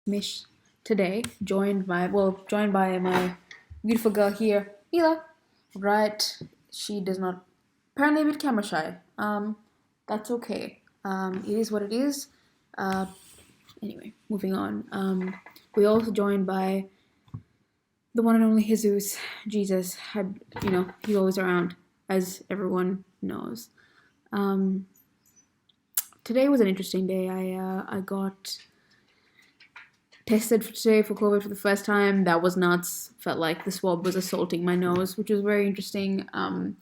Mish today, joined by my beautiful girl here, Mila. Right, she does not apparently a bit camera shy. That's okay. It is what it is. Uh, anyway, moving on. We're also joined by the one and only Jesus. Jesus had, he's always around, as everyone knows. Um, Today was an interesting day. I got tested today for COVID for the first time. That was nuts. Felt like the swab was assaulting my nose, which was very interesting. I've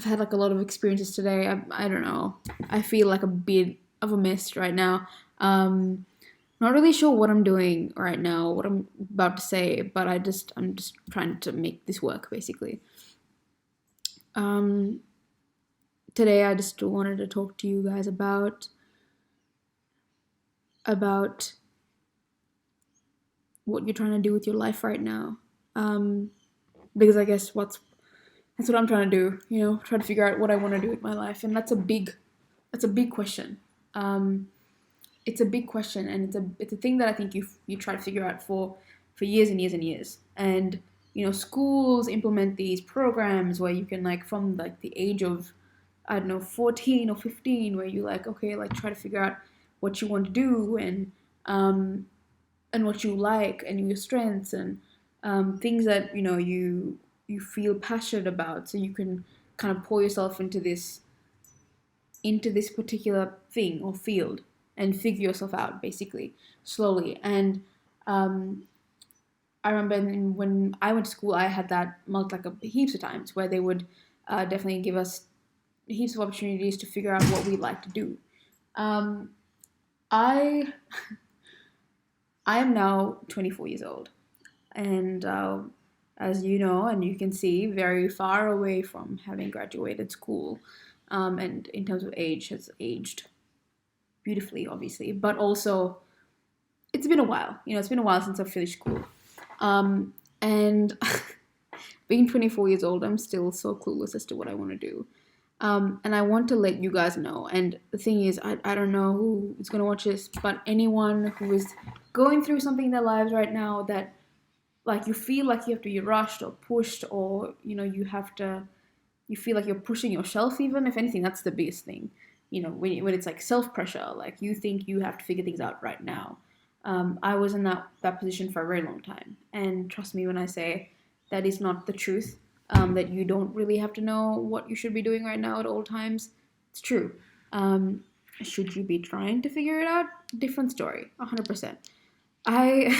had like a lot of experiences today. I don't know. I feel like a bit of a mess right now. Not really sure what I'm doing right now, what I'm about to say, but I'm just trying to make this work basically. Um, Today I just wanted to talk to you guys about what you're trying to do with your life right now. Because I guess that's what I'm trying to do, try to figure out what I want to do with my life. And that's a big question. It's a big question, and it's a thing that I think you try to figure out for years and years and years. And schools implement these programs where you can like from like the age of, I don't know, 14 or 15, where you like, okay, like try to figure out what you want to do and what you like and your strengths and things that you feel passionate about, so you can kind of pour yourself into this particular thing or field and figure yourself out basically slowly. And I remember when I went to school, I had that like a heaps of times where they would definitely give us heaps of opportunities to figure out what we like to do. Um, I I am now 24 years old, and as you know, and you can see, very far away from having graduated school, and in terms of age, has aged beautifully, obviously, but also it's been a while. It's been a while since I've finished school, and being 24 years old, I'm still so clueless as to what I want to do. And I want to let you guys know. And the thing is, I don't know who is going to watch this, but anyone who is going through something in their lives right now that, like, you feel like you have to be rushed or pushed, or, you feel like you're pushing yourself, even, if anything, that's the biggest thing. When it's like self pressure, like you think you have to figure things out right now. I was in that position for a very long time. And trust me when I say that is not the truth. That you don't really have to know what you should be doing right now at all times. It's true. Should you be trying to figure it out? Different story, 100%. I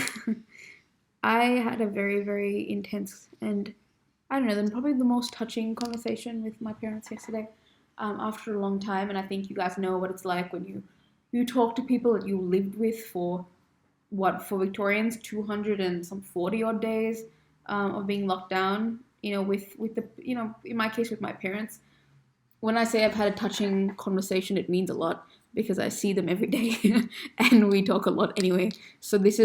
I had a very, very intense and, I don't know, then probably the most touching conversation with my parents yesterday, after a long time. And I think you guys know what it's like when you talk to people that you lived with for for Victorians, 200 and some 40 odd days of being locked down, with the, in my case with my parents. When I say I've had a touching conversation, it means a lot because I see them every day and we talk a lot anyway. So this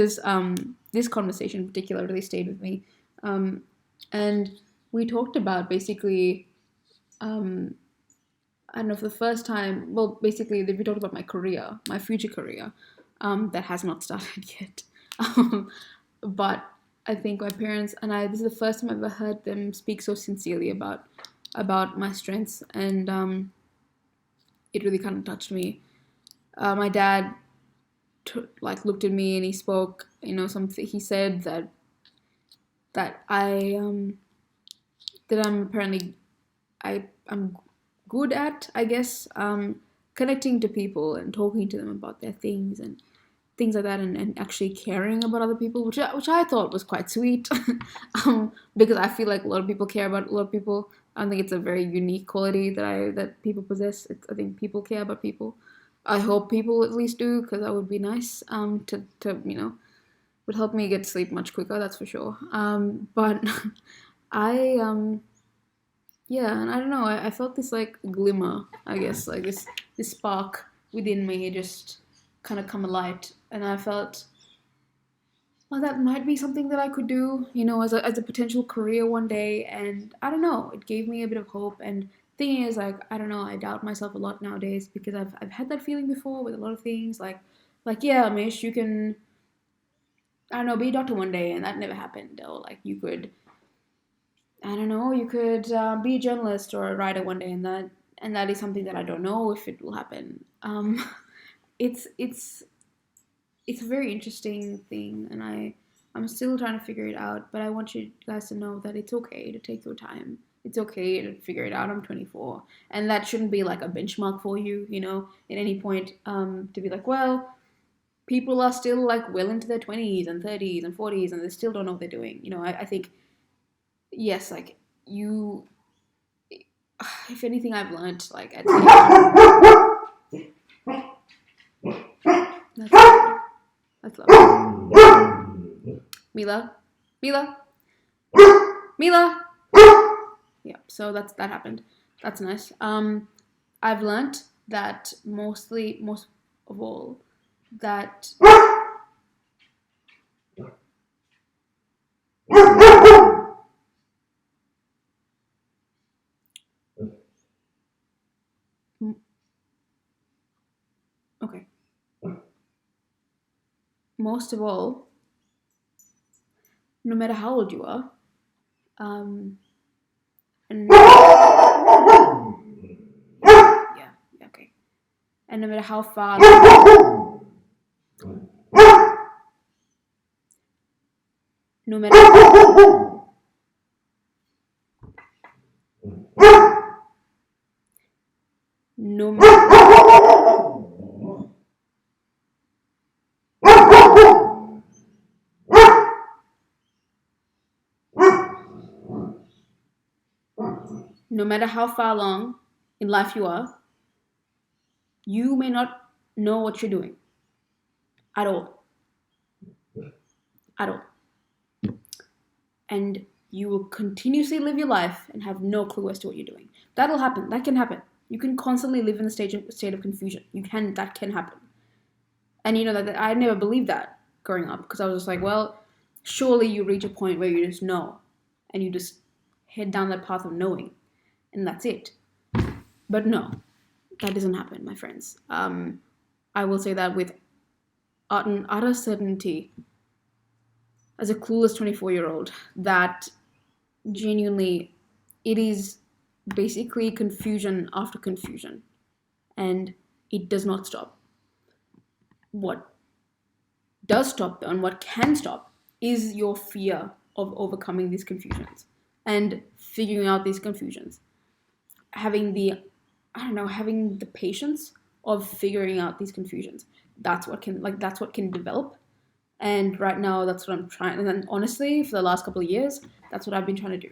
conversation in particular really stayed with me. And we talked about basically, I don't know, for the first time, well, basically, we talked about my career, my future career, that has not started yet. But I think my parents and I, this is the first time I've ever heard them speak so sincerely about my strengths, and it really kind of touched me. My dad, looked at me and he spoke, something. He said that I'm apparently I'm good at, I guess, connecting to people and talking to them about their things and things like that, and actually caring about other people, which I thought was quite sweet, because I feel like a lot of people care about a lot of people. I think it's a very unique quality that people possess. I think people care about people. I hope people at least do, because that would be nice. To would help me get to sleep much quicker. That's for sure. But I yeah, and I don't know. I felt this like glimmer, I guess, like this spark within me just kind of come alight, and I felt, well, that might be something that I could do, as a potential career one day. And I don't know, it gave me a bit of hope. And thing is, like, I don't know, I doubt myself a lot nowadays because I've had that feeling before with a lot of things. Like yeah, Mish, you can I don't know, be a doctor one day, and that never happened. Or like you could, I don't know, you could be a journalist or a writer one day, and that is something that I don't know if it will happen. It's it's it's a very interesting thing, and I'm still trying to figure it out. But I want you guys to know that it's okay to take your time. It's okay to figure it out. I'm 24, and that shouldn't be like a benchmark for you. At any point, to be like, well, people are still like well into their 20s and 30s and 40s, and they still don't know what they're doing. I think yes, like you. If anything, I've learned like at that's lovely. Mila, Mila, Mila. Yeah, so that happened. That's nice. I've learned that most of all, that okay. Most of all, no matter how old you are, and yeah, okay, and no matter how far, no matter no no matter how far along in life you are, you may not know what you're doing at all, at all, and you will continuously live your life and have no clue as to what you're doing. That'll happen. That can happen. You can constantly live in a state of confusion. That can happen. And that I never believed that growing up, because I was just like, well, surely you reach a point where you just know, and you just head down that path of knowing, and that's it. But no, that doesn't happen, my friends. I will say that with utter certainty, as a clueless 24-year-old, that genuinely it is basically confusion after confusion, and it does not stop. What does stop, though, and what can stop, is your fear of overcoming these confusions and figuring out these confusions. Having the patience of figuring out these confusions. That's what can develop. And right now, that's what I'm trying. And then, honestly, for the last couple of years, that's what I've been trying to do.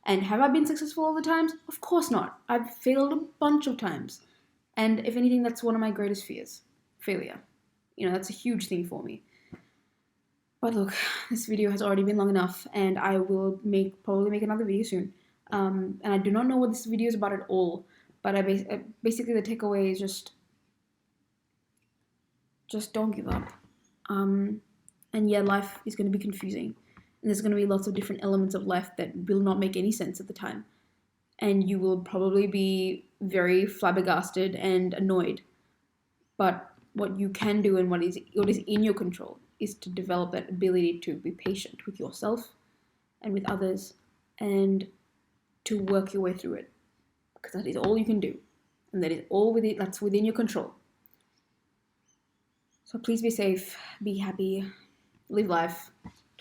And have I been successful all the times? Of course not. I've failed a bunch of times. And if anything, that's one of my greatest fears. Failure. That's a huge thing for me. But look, this video has already been long enough, and I will probably make another video soon. And I do not know what this video is about at all, but basically the takeaway is just don't give up. And yeah, life is going to be confusing, and there's going to be lots of different elements of life that will not make any sense at the time, and you will probably be very flabbergasted and annoyed. But what you can do, and what is in your control, is to develop that ability to be patient with yourself and with others, and to work your way through it, because that is all you can do, and that's within your control. So please be safe, be happy, live life.